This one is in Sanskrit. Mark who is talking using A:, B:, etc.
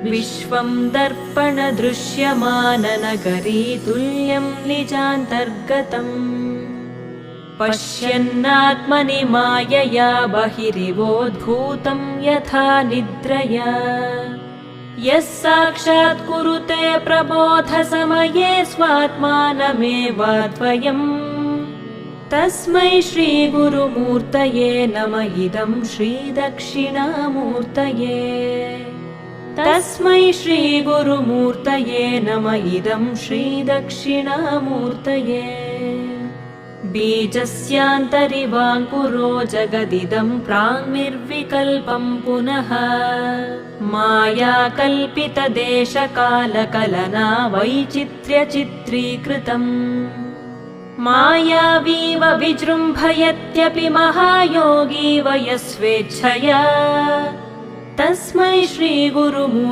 A: विश्वं दर्पणदृश्यमाननगरी तुल्यं निजान्तर्गतम् पश्यन्नात्मनि मायया बहिरिवोद्भूतं यथा निद्रया यः साक्षात् कुरुते प्रबोधसमये स्वात्मानमेवाद्वयम् तस्मै श्रीगुरुमूर्तये नमः इदं श्रीदक्षिणामूर्तये तस्मै श्रीगुरुमूर्तये नमः इदं श्रीदक्षिणामूर्तये बीजस्यान्तरिवाङ्कुरो जगदिदं प्राङ्निर्विकल्पं पुनः मायाकल्पितदेशकालकलना वैचित्र्यचित्रीकृतम् मायावीव विजृम्भयत्यपि महायोगी वयस्वेच्छया तस्मै श्रीगुरुमूर्तये